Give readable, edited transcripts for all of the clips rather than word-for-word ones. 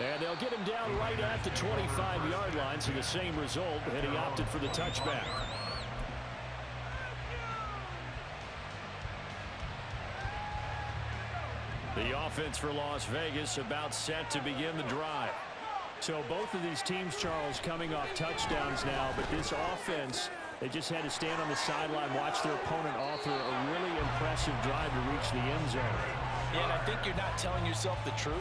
And they'll get him down right at the 25-yard line, so the same result, and he opted for the touchback. The offense for Las Vegas about set to begin the drive. So both of these teams, Charles, coming off touchdowns now, but this offense, they just had to stand on the sideline, watch their opponent author a really impressive drive to reach the end zone. Yeah, and I think you're not telling yourself the truth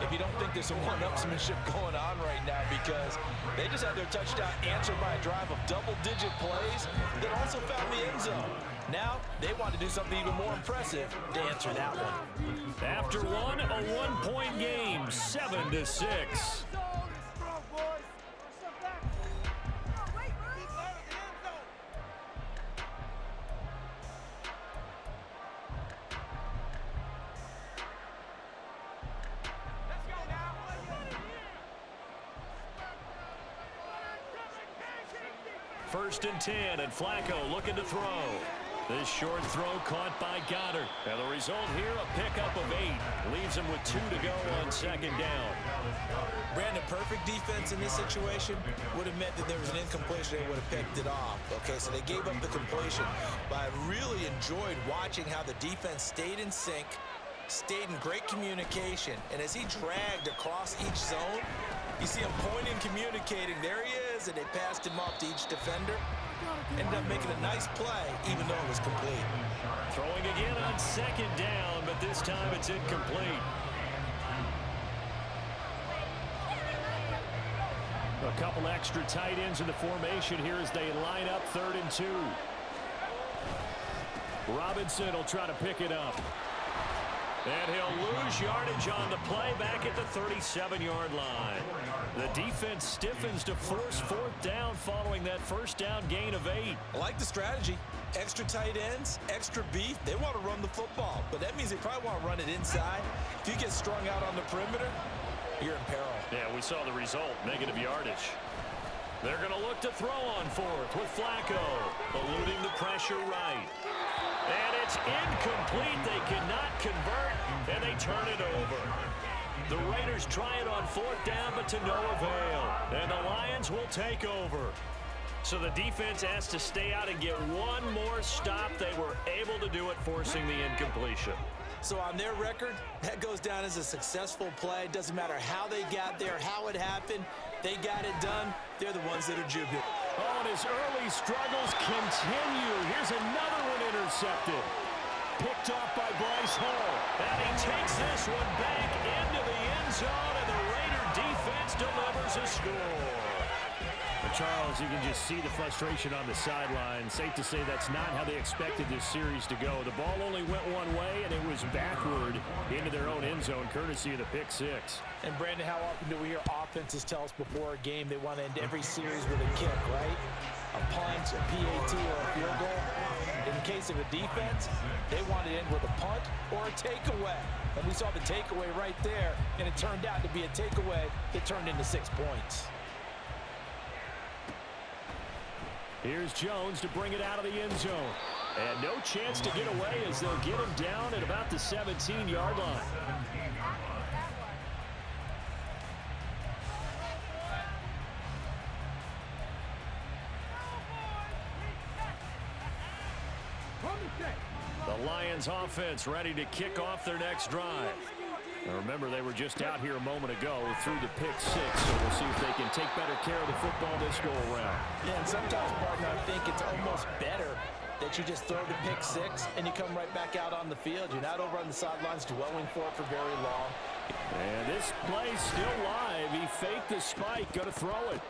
if you don't think there's some one-upsmanship going on right now, because they just had their touchdown answered by a drive of double-digit plays that also found the end zone. Now they want to do something even more impressive to answer that one. After one, a one-point game, 7-6. First and 10, and Flacco looking to throw. This short throw caught by Goddard. And the result here, a pickup of 8. Leaves him with 2 to go on second down. Brandon, perfect defense in this situation would have meant that there was an incompletion. They would have picked it off. Okay, so they gave up the completion. But I really enjoyed watching how the defense stayed in sync, stayed in great communication. And as he dragged across each zone, you see him pointing, communicating. There he is, and they passed him off to each defender. Ended up making a nice play, even though it was complete. Throwing again on second down, but this time it's incomplete. A couple extra tight ends in the formation here as they line up 3rd and 2. Robinson will try to pick it up. And he'll lose yardage on the play back at the 37-yard line. The defense stiffens to force 4th down following that first down gain of 8. I like the strategy. Extra tight ends, extra beef. They want to run the football, but that means they probably want to run it inside. If you get strung out on the perimeter, you're in peril. Yeah, we saw the result, negative yardage. They're going to look to throw on 4th with Flacco, eluding the pressure right. And it's incomplete. They cannot convert, and they turn it over. The Raiders try it on 4th down, but to no avail. And the Lions will take over. So the defense has to stay out and get one more stop. They were able to do it, forcing the incompletion. So on their record, that goes down as a successful play. Doesn't matter how they got there, how it happened. They got it done. They're the ones that are jubilant. Oh, and his early struggles continue. Here's another one intercepted. Picked off by Bryce Hall. And he takes this one back into the end zone, and the Raider defense delivers a score. But Charles, you can just see the frustration on the sideline. Safe to say that's not how they expected this series to go. The ball only went one way, and it was backward into their own end zone, courtesy of the pick 6. And Brandon, how often do we hear offenses tell us before a game they want to end every series with a kick, right? A punt, a PAT, or a field goal. In the case of a defense, they want to end with a punt or a takeaway. And we saw the takeaway right there, and it turned out to be a takeaway that turned into 6 points. Here's Jones to bring it out of the end zone. And no chance to get away as they'll get him down at about the 17-yard line. The Lions offense ready to kick off their next drive. Now remember, they were just out here a moment ago through the pick 6, so we'll see if they can take better care of the football this go around. Yeah, and sometimes, partner, I think it's almost better that you just throw the pick 6 and you come right back out on the field. You're not over on the sidelines dwelling for it for very long. And this play's still live. He faked the spike, going to throw it.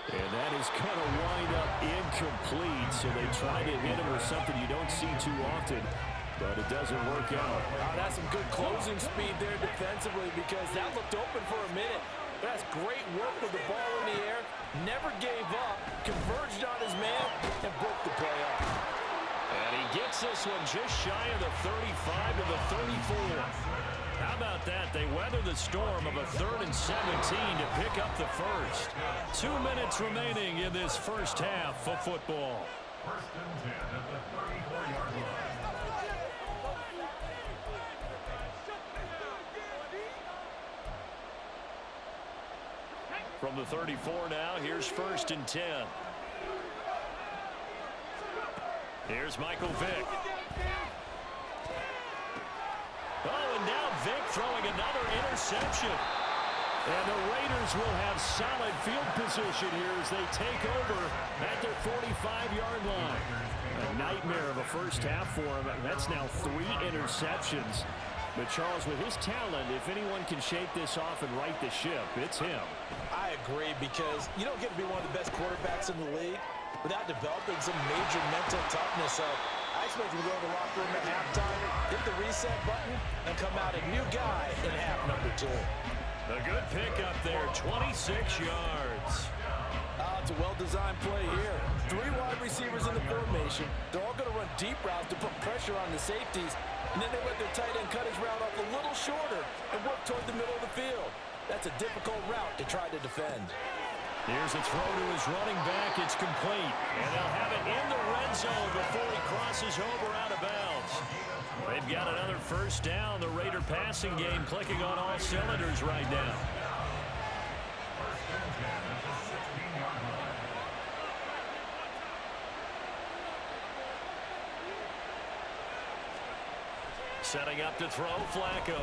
And that is going to wind up incomplete, so they try to hit him with something you don't see too often. But it doesn't work out. Oh, that's some good closing speed there defensively, because that looked open for a minute. That's great work with the ball in the air. Never gave up. Converged on his man and broke the play up. And he gets this one just shy of the 35 to the 34. How about that? They weather the storm of a 3rd and 17 to pick up the first. 2 minutes remaining in this first half of football. First and 10 at the 34-yard line. From the 34 now, here's 1st and 10. Here's Michael Vick. Oh, and now Vick throwing another interception. And the Raiders will have solid field position here as they take over at their 45-yard line. A nightmare of a first half for him. That's now 3 interceptions. But, Charles, with his talent, if anyone can shake this off and right the ship, it's him. I agree, because you don't get to be one of the best quarterbacks in the league without developing some major mental toughness. So I expect him to go to the locker room at halftime, hit the reset button, and come out a new guy in half number 2. A good pick up there, 26 yards. It's a well-designed play here. 3 wide receivers in the formation. They're all going to run deep routes to put pressure on the safeties. And then they let their tight end cut his route off a little shorter and work toward the middle of the field. That's a difficult route to try to defend. Here's a throw to his running back. It's complete. And they'll have it in the red zone before he crosses over out of bounds. They've got another first down. The Raider passing game clicking on all cylinders right now. Setting up to throw, Flacco.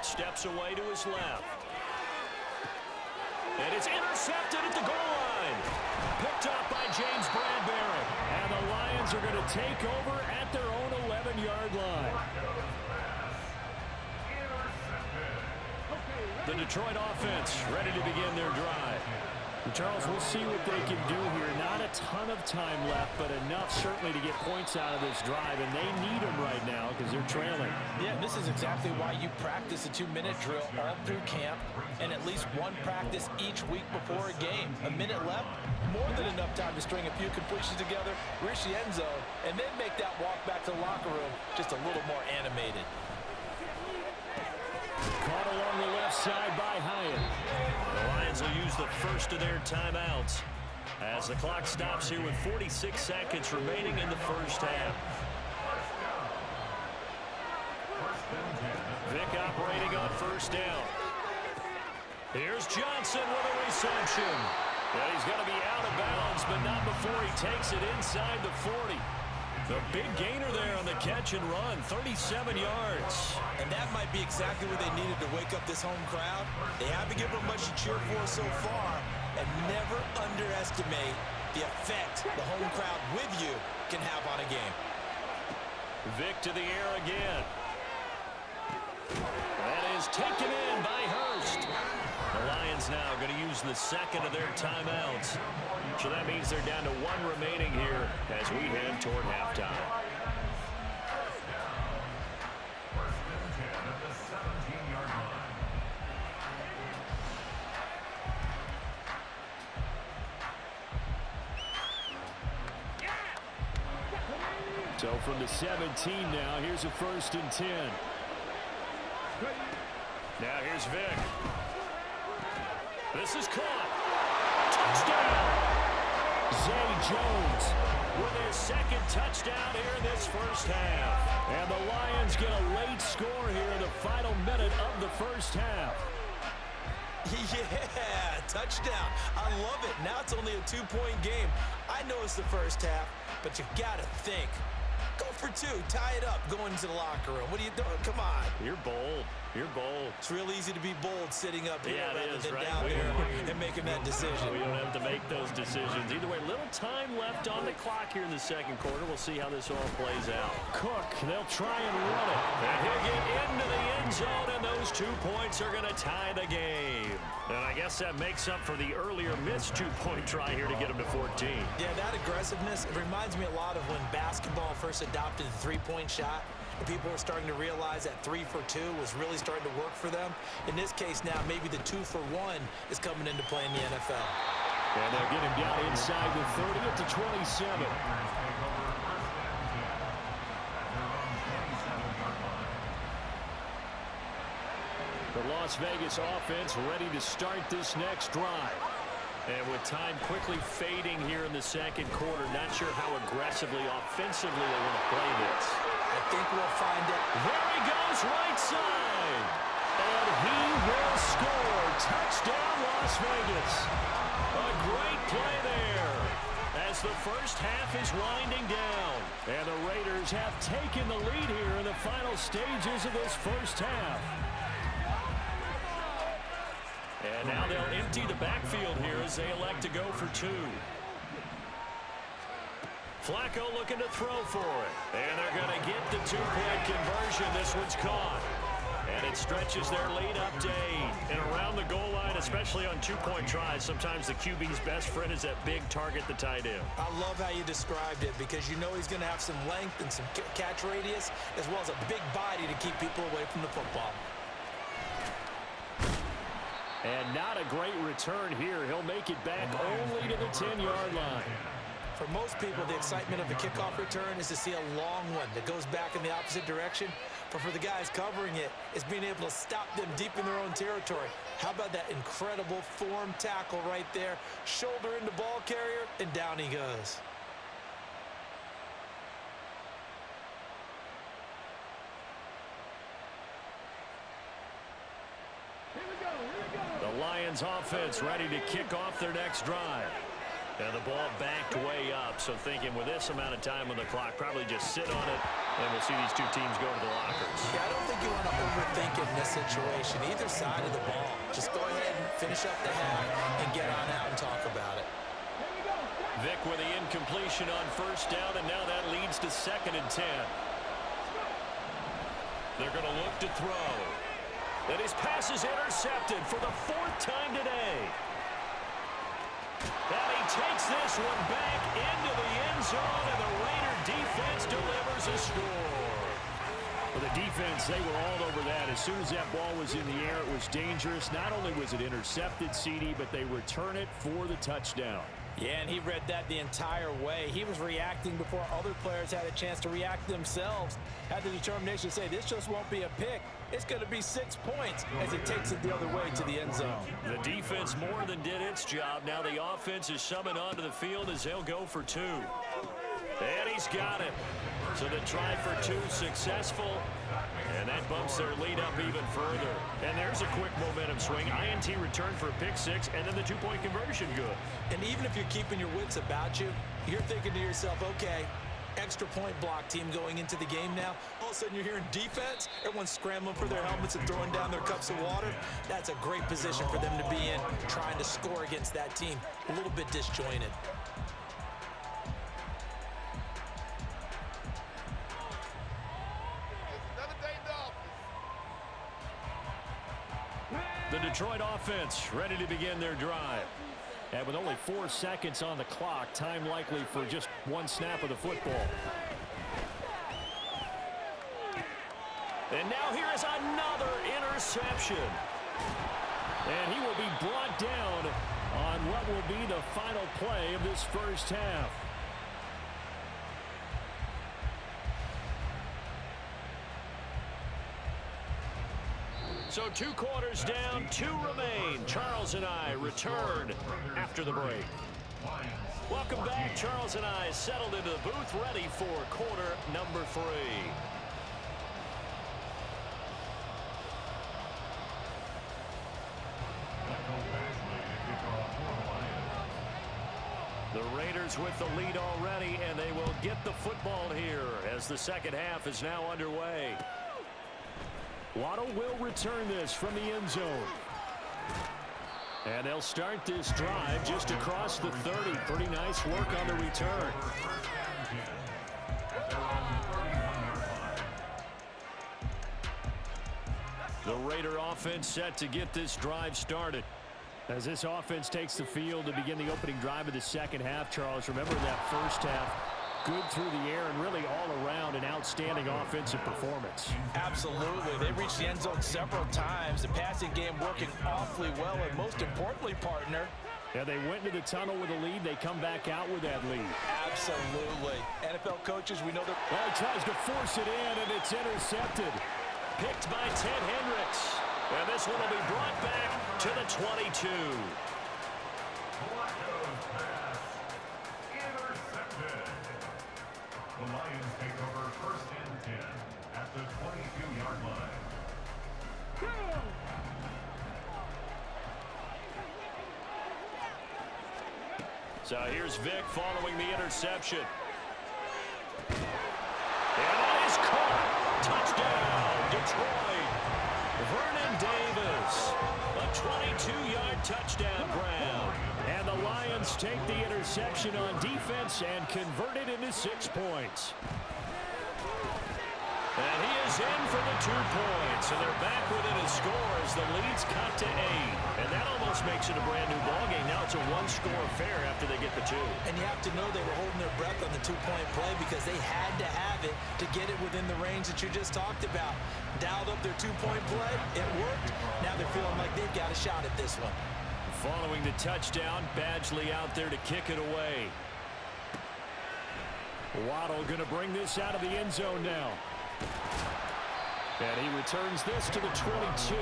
Steps away to his left. And it's intercepted at the goal line. Picked up by James Bradbury. And the Lions are going to take over at their own 11-yard line. The Detroit offense ready to begin their drive. Charles, we'll see what they can do here. Not a ton of time left, but enough certainly to get points out of this drive, and they need them right now because they're trailing. Yeah, this is exactly why you practice a 2-minute drill all through camp and at least one practice each week before a game. A minute left, more than enough time to string a few completions together, reach the end zone, and then make that walk back to the locker room just a little more animated. Caught along the left side by Hyatt. The Lions will use the first of their timeouts as the clock stops here with 46 seconds remaining in the first half. Vick operating on first down. Here's Johnson with a reception. And he's going to be out of bounds, but not before he takes it inside the 40. The big gainer there on the catch and run, 37 yards. And that might be exactly what they needed to wake up this home crowd. They haven't given them much to cheer for so far. And never underestimate the effect the home crowd with you can have on a game. Vick to the air again. That is taken in by Hurst. The Lions now going to use the second of their timeouts. So that means they're down to 1 remaining here as we head toward halftime. So from the 17 now, here's a 1st and 10. Now here's Vick. This is caught. Touchdown! Zay Jones with his second touchdown here in this first half. And the Lions get a late score here in the final minute of the first half. Yeah, touchdown. I love it. Now it's only a 2-point game. I know it's the first half, but you got to think. Go for 2. Tie it up. Going into the locker room. What are you doing? Come on. You're bold. You're bold. It's real easy to be bold sitting up here rather than right? down there and making that decision. We don't have to make those decisions. Either way, little time left on the clock here in the second quarter. We'll see how this all plays out. Cook, they'll try and run it. And he'll get into the end zone, and those 2 points are going to tie the game. And I guess that makes up for the earlier missed 2-point try here to get him to 14. Yeah, that aggressiveness, it reminds me a lot of when basketball first adopted the 3-point shot. And people were starting to realize that 3 for 2 was really starting to work for them. In this case now, maybe the 2 for 1 is coming into play in the NFL. And they'll get him down inside the 30 at the 27. The Las Vegas offense ready to start this next drive. And with time quickly fading here in the second quarter, not sure how aggressively, offensively they want to play this. I think we'll find out. There he goes, right side. And he will score. touchdown, Las Vegas. A great play there as the first half is winding down. And the Raiders have taken the lead here in the final stages of this first half. And now they'll empty the backfield here as they elect to go for two. Flacco looking to throw for it. And they're going to get the two-point conversion. This one's caught. And it stretches their lead up to 8. And around the goal line, especially on two-point tries, sometimes the QB's best friend is that big target, the tight end. I love how you described it because you know he's going to have some length and some catch radius as well as a big body to keep people away from the football. And not a great return here. He'll make it back only to the 10-yard line. For most people, the excitement of a kickoff return is to see a long one that goes back in the opposite direction. But for the guys covering it, it's being able to stop them deep in their own territory. How about that incredible form tackle right there? Shoulder into ball carrier, and down he goes. The Lions offense ready to kick off their next drive. And the ball backed way up, so thinking with this amount of time on the clock, probably just sit on it, and we'll see these two teams go to the lockers. Yeah, I don't think you want to overthink it in this situation, either side of the ball. Just go ahead and finish up the half and get on out and talk about it. Vick with the incompletion on first down, and now that leads to 2nd and 10. They're going to look to throw. And his pass is intercepted for the 4th time today. And he takes this one back into the end zone, and the Raider defense delivers a score. Well, the defense, they were all over that. As soon as that ball was in the air, it was dangerous. Not only was it intercepted, CD, but they return it for the touchdown. Yeah, and he read that the entire way. He was reacting before other players had a chance to react themselves. Had the determination to say, this just won't be a pick. It's going to be 6 points as it takes it the other way to the end zone. The defense more than did its job. Now the offense is summoned onto the field as they'll go for 2. And he's got it. So the try for 2 successful. And that bumps their lead up even further. And there's a quick momentum swing. INT return for a pick 6, and then the 2-point conversion good. And even if you're keeping your wits about you, you're thinking to yourself, okay, extra point block team going into the game now. All of a sudden you're hearing defense. Everyone's scrambling for their helmets and throwing down their cups of water. That's a great position for them to be in, trying to score against that team. A little bit disjointed. The Detroit offense ready to begin their drive. And with only 4 seconds on the clock, time likely for just 1 snap of the football. And now here is another interception. And he will be brought down on what will be the final play of this first half. So 2 quarters down, 2 remain. Charles and I return after the break. Welcome back. Charles and I settled into the booth, ready for quarter number 3. The Raiders with the lead already, and they will get the football here as the second half is now underway. Waddle will return this from the end zone. And they'll start this drive just across the 30. Pretty nice work on the return. The Raider offense set to get this drive started. As this offense takes the field to begin the opening drive of the second half, Charles, remember that first half, good through the air and really all around an outstanding offensive performance. Absolutely. They reached the end zone several times. The passing game working awfully well, and most importantly, partner, yeah, they went into the tunnel with a lead. They come back out with that lead. Absolutely. NFL coaches, we know that. Well, he tries to force it in, and it's intercepted. Picked by Ted Hendricks. And this one will be brought back to the 22. The Lions take over 1st and 10 at the 22-yard line. So here's Vic following the interception. And that is caught. Touchdown, Detroit. Vernon Davis. A 22-yard touchdown ground. And the Lions take the interception on defense and convert it into 6 points. And he is in for the 2 points. And they're back within a score as the lead's cut to 8. And that almost makes it a brand-new ballgame. Now it's a one-score affair after they get the 2. And you have to know they were holding their breath on the 2-point play because they had to have it to get it within the range that you just talked about. Dialed up their 2-point play. It worked. Now they're feeling like they've got a shot at this one. Following the touchdown, Badgley out there to kick it away. Waddle going to bring this out of the end zone now. And he returns this to the 22.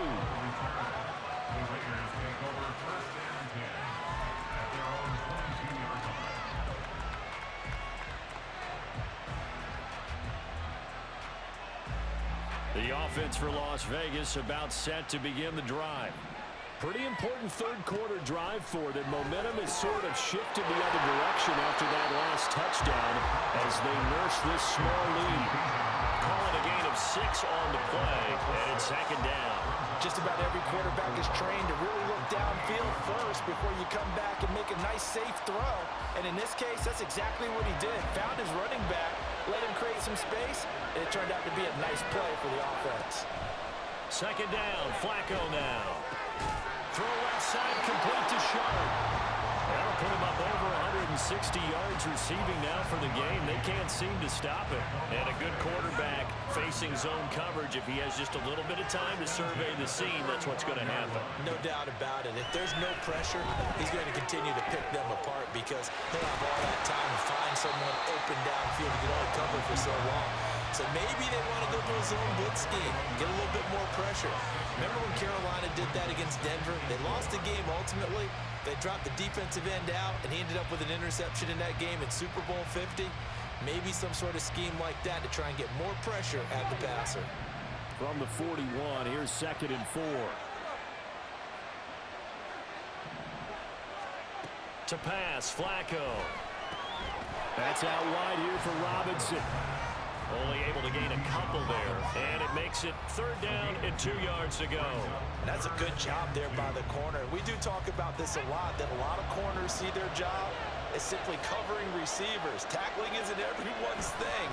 The offense for Las Vegas about set to begin the drive. Pretty important third-quarter drive for them. Momentum has sort of shifted the other direction after that last touchdown as they nurse this small lead. Calling a gain of 6 on the play, and it's 2nd down. Just about every quarterback is trained to really look downfield first before you come back and make a nice, safe throw. And in this case, that's exactly what he did. Found his running back, let him create some space, and it turned out to be a nice play for the offense. 2nd down, Flacco now. Throw left side, complete to Sharp. That'll put him up over 160 yards receiving now for the game. They can't seem to stop it. And a good quarterback facing zone coverage. If he has just a little bit of time to survey the scene, that's what's going to happen. No doubt about it. If there's no pressure, he's going to continue to pick them apart because he'll have all that time to find someone open downfield. He can only cover for so long. So maybe they want to go to a zone blitz scheme, get a little bit more pressure. Remember when Carolina did that against Denver? They lost the game ultimately. They dropped the defensive end out, and he ended up with an interception in that game in Super Bowl 50. Maybe some sort of scheme like that to try and get more pressure at the passer. From the 41, here's 2nd and 4. To pass, Flacco. That's out wide here for Robinson. Only able to gain a couple there, and it makes it 3rd down and 2 yards to go. And that's a good job there by the corner. We do talk about this a lot, that a lot of corners see their job as simply covering receivers. Tackling isn't everyone's thing.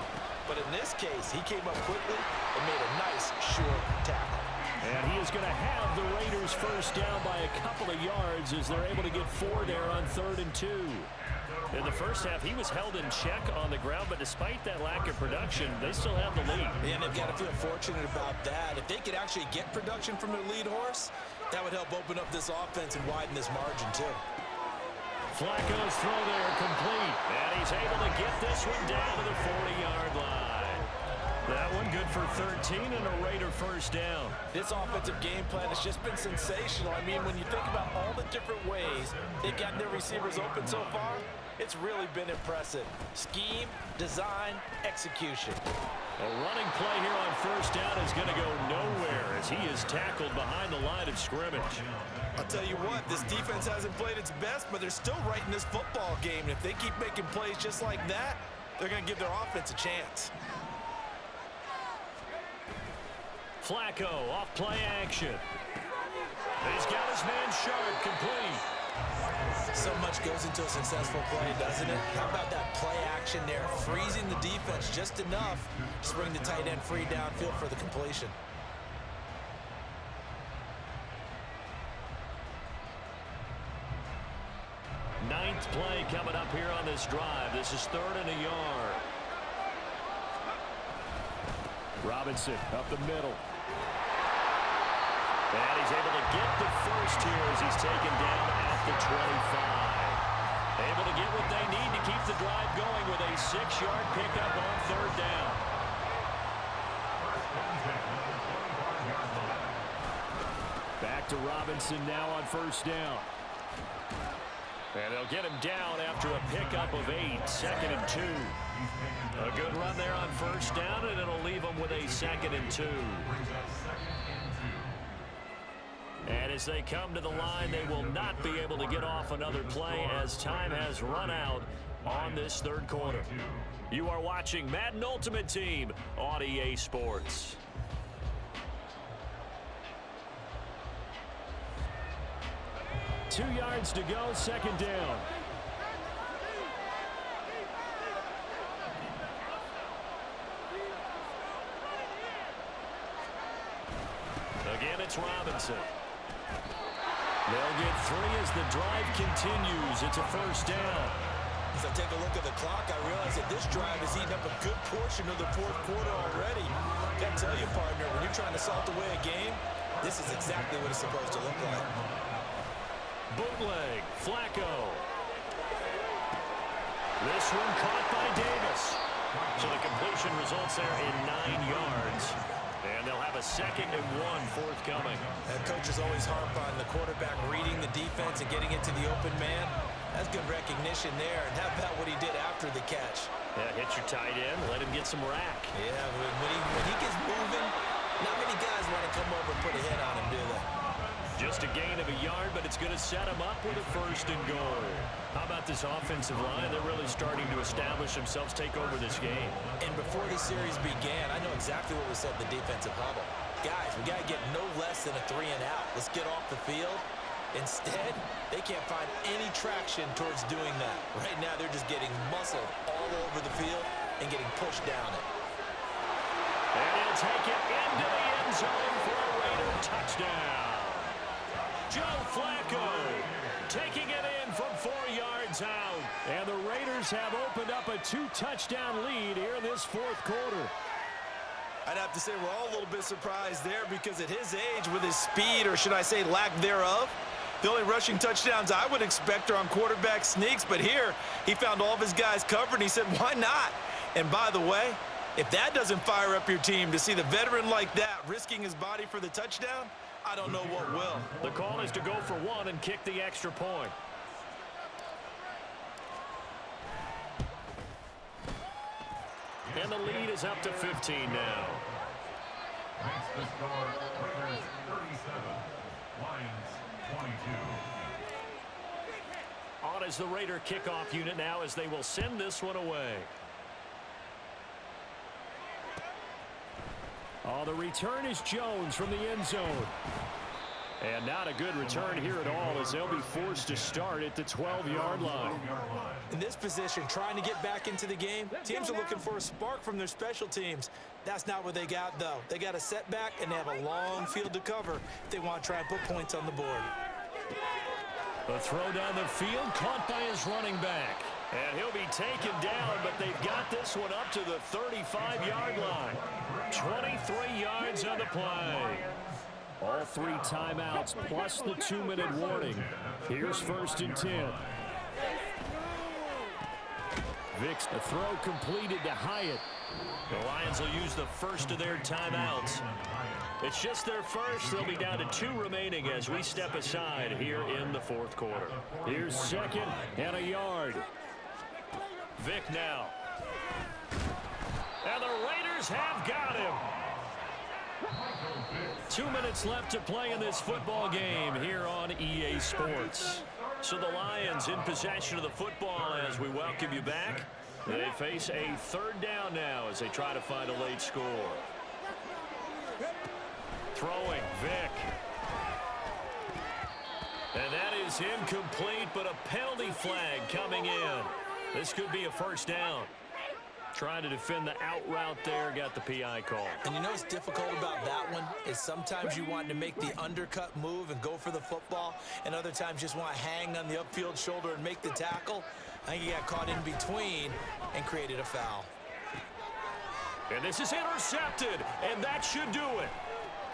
But in this case, he came up quickly and made a nice, short tackle. And he is going to have the Raiders 1st down by a couple of yards as they're able to get 4 there on 3rd and 2. In the first half, he was held in check on the ground, but despite that lack of production, they still have the lead. And they've got to feel fortunate about that. If they could actually get production from their lead horse, that would help open up this offense and widen this margin, too. Flacco's throw there complete, and he's able to get this one down to the 40-yard line. That one good for 13 and a Raider 1st down. This offensive game plan has just been sensational. I mean, when you think about all the different ways they've gotten their receivers open so far, it's really been impressive. Scheme, design, execution. A running play here on 1st down is going to go nowhere as he is tackled behind the line of scrimmage. I'll tell you what, this defense hasn't played its best, but they're still right in this football game. And if they keep making plays just like that, they're going to give their offense a chance. Flacco off play action. He's got his man Sharp complete. So much goes into a successful play, doesn't it? How about that play action there, freezing the defense just enough to bring the tight end free downfield for the completion. Ninth play coming up here on this drive. This is 3rd and a yard. Robinson up the middle. And he's able to get the first here as he's taken down at the 25. Able to get what they need to keep the drive going with a 6-yard pickup on 3rd down. Back to Robinson now on 1st down. And they'll get him down after a pickup of 8, 2nd and 2. A good run there on 1st down, and it'll leave them with a 2nd and 2. And as they come to the line, they will not be able to get off another play as time has run out on this third quarter. You are watching Madden Ultimate Team on EA Sports. Two yards to go, second down. Again, it's Robinson. They'll get 3 as the drive continues. It's a first down. As I take a look at the clock, I realize that this drive has eaten up a good portion of the fourth quarter already. Got to tell you, partner, when you're trying to salt away a game, this is exactly what it's supposed to look like. Bootleg, Flacco. This one caught by Davis. So the completion results there in 9 yards. And they'll have a 2nd and 1 forthcoming. Coaches always harp on the quarterback reading the defense and getting into the open man. That's good recognition there. And how about what he did after the catch? Yeah, hit your tight end, let him get some rack. Yeah, when he gets moving, not many guys want to come over and put a hit on him, do they? Just a gain of a yard, but it's going to set him up with a 1st and goal. How about this offensive line? They're really starting to establish themselves, take over this game. And before the series began, I know exactly what we said in the defensive huddle. Guys, we got to get no less than a 3 and out. Let's get off the field. Instead, they can't find any traction towards doing that. Right now, they're just getting muscled all over the field and getting pushed down it. And he'll take it into the end zone for a Raider touchdown. Joe Flacco taking it in from 4 yards out. And the Raiders have opened up a 2-touchdown lead here in this fourth quarter. I'd have to say we're all a little bit surprised there because at his age, with his speed, or should I say lack thereof, the only rushing touchdowns I would expect are on quarterback sneaks. But here, he found all of his guys covered, and he said, why not? And by the way, if that doesn't fire up your team to see the veteran like that risking his body for the touchdown, I don't know what will. The call is to go for 1 and kick the extra point. And the lead is up to 15 now. Makes the score Raiders 37, Lions 22. On is the Raider kickoff unit now as they will send this one away. Oh, the return is Jones from the end zone. And not a good return here at all as they'll be forced to start at the 12-yard line. In this position, trying to get back into the game, teams are looking for a spark from their special teams. That's not what they got, though. They got a setback, and they have a long field to cover if they want to try and put points on the board. The throw down the field caught by his running back. And he'll be taken down, but they've got this one up to the 35-yard line. 23 yards on the play. All 3 timeouts plus the 2-minute warning. Here's 1st and 10. Vic's the throw completed to Hyatt. The Lions will use the first of their timeouts. It's just their first. They'll be down to 2 remaining as we step aside here in the fourth quarter. Here's 2nd and a yard. Vic now. And the Raiders have got him. 2 minutes left to play in this football game here on EA Sports. So the Lions in possession of the football as we welcome you back. They face a 3rd down now as they try to find a late score. Throwing, Vic. And that is incomplete, but a penalty flag coming in. This could be a 1st down. Trying to defend the out route there, got the PI call. And you know what's difficult about that one is sometimes you want to make the undercut move and go for the football, and other times just want to hang on the upfield shoulder and make the tackle. I think he got caught in between and created a foul. And this is intercepted, and that should do it.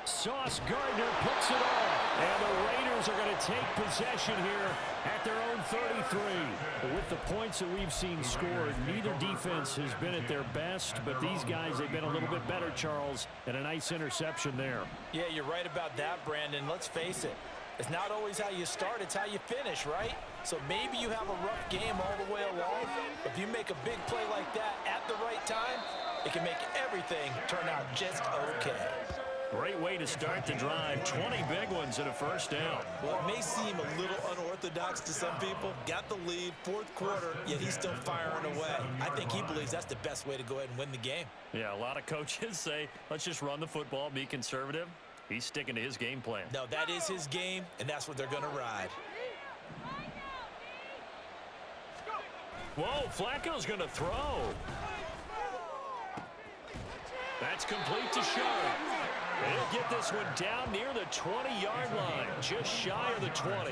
Sauce Gardner puts it on, and the Raiders are going to take possession here at their own 33. With the points that we've seen scored, neither defense has been at their best, but these guys, they've been a little bit better, Charles, and a nice interception there. Yeah, you're right about that, Brandon. Let's face it. It's not always how you start, it's how you finish, right? So maybe you have a rough game all the way along. If you make a big play like that at the right time, it can make everything turn out just okay. Great way to start the drive. 20 big ones and a first down. Well, it may seem a little unorthodox to some people. Got the lead, fourth quarter, yet he's still firing away. I think he believes that's the best way to go ahead and win the game. Yeah, a lot of coaches say, let's just run the football, be conservative. He's sticking to his game plan. No, that is his game, and that's what they're going to ride. Whoa, Flacco's going to throw. That's complete to Sharp. He'll get this one down near the 20-yard line, just shy of the 20.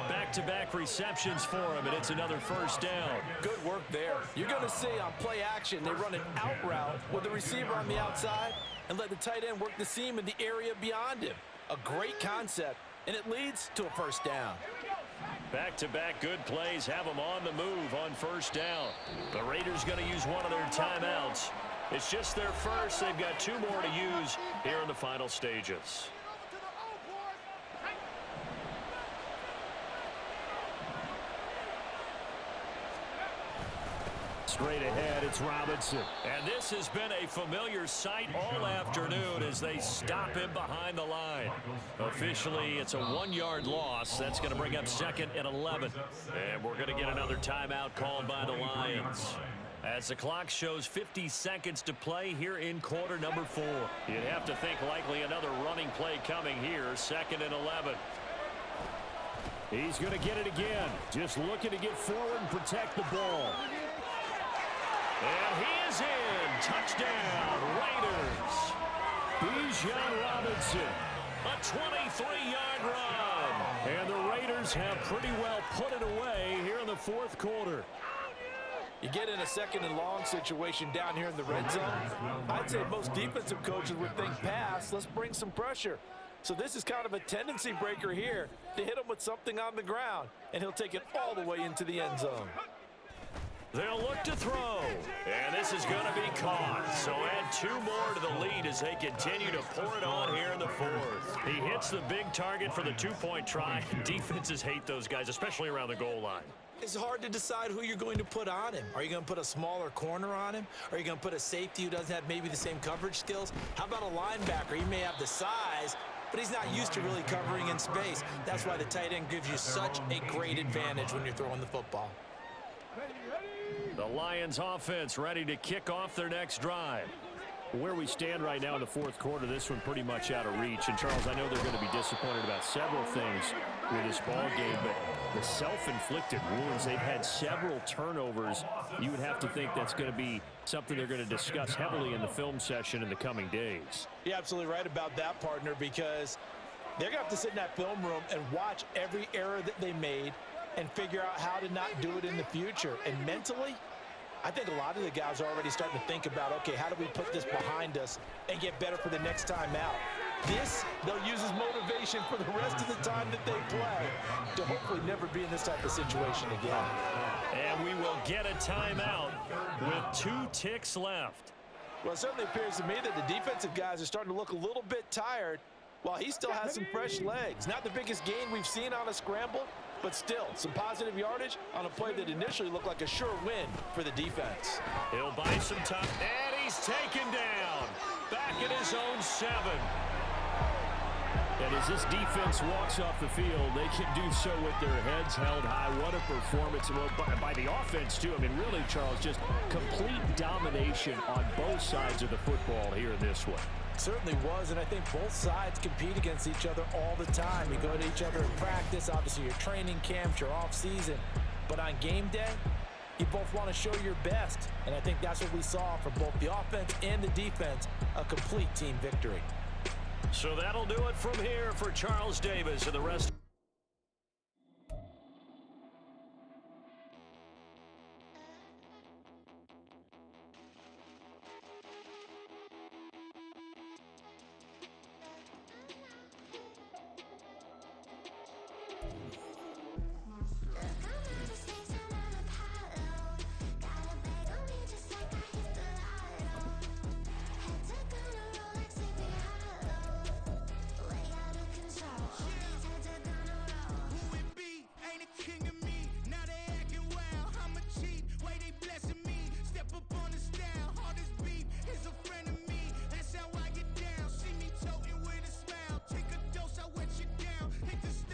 Back-to-back receptions for him, and it's another first down. Good work there. You're going to see on play action, they run an out route with the receiver on the outside and let the tight end work the seam in the area beyond him. A great concept, and it leads to a first down. Back-to-back good plays have them on the move on first down. The Raiders going to use one of their timeouts. It's just their first. They've got 2 more to use here in the final stages. Straight ahead, it's Robinson. And this has been a familiar sight all afternoon as they stop him behind the line. Officially, it's a 1-yard loss. That's going to bring up 2nd and 11. And we're going to get another timeout called by the Lions. As the clock shows 50 seconds to play here in quarter number 4. You'd have to think likely another running play coming here, 2nd and 11. He's going to get it again. Just looking to get forward and protect the ball. And he is in. Touchdown, Raiders. Bijan Robinson. A 23-yard run. And the Raiders have pretty well put it away here in the 4th quarter. You get in a 2nd and long situation down here in the red zone. I'd say most defensive coaches would think pass. Let's bring some pressure. So this is kind of a tendency breaker here to hit him with something on the ground. And he'll take it all the way into the end zone. They'll look to throw. And this is going to be caught. So add 2 more to the lead as they continue to pour it on here in the 4th. He hits the big target for the 2-point try. Defenses hate those guys, especially around the goal line. It's hard to decide who you're going to put on him. Are you going to put a smaller corner on him? Are you going to put a safety who doesn't have maybe the same coverage skills? How about a linebacker? He may have the size, but he's not used to really covering in space. That's why the tight end gives you such a great advantage when you're throwing the football. The Lions offense ready to kick off their next drive. Where we stand right now in the 4th quarter, this one pretty much out of reach. And, Charles, I know they're going to be disappointed about several things with this ball game, but the self-inflicted wounds, they've had several turnovers. You would have to think that's going to be something they're going to discuss heavily in the film session in the coming days. You're absolutely right about that, partner, because they're going to have to sit in that film room and watch every error that they made and figure out how to not do it in the future. And mentally, I think a lot of the guys are already starting to think about, okay, how do we put this behind us and get better for the next time out? This, they'll use as motivation for the rest of the time that they play to hopefully never be in this type of situation again. And we will get a timeout with 2 ticks left. Well, it certainly appears to me that the defensive guys are starting to look a little bit tired while he still has some fresh legs. Not the biggest gain we've seen on a scramble, but still, some positive yardage on a play that initially looked like a sure win for the defense. He'll buy some time, and he's taken down. Back at his own 7. And as this defense walks off the field, they can do so with their heads held high. What a performance by the offense, too. I mean, really, Charles, just complete domination on both sides of the football here in this one. Certainly was, and I think both sides compete against each other all the time. You go to each other in practice, obviously your training camps, your off-season. But on game day, you both want to show your best. And I think that's what we saw from both the offense and the defense, a complete team victory. So that'll do it from here for Charles Davis and the rest.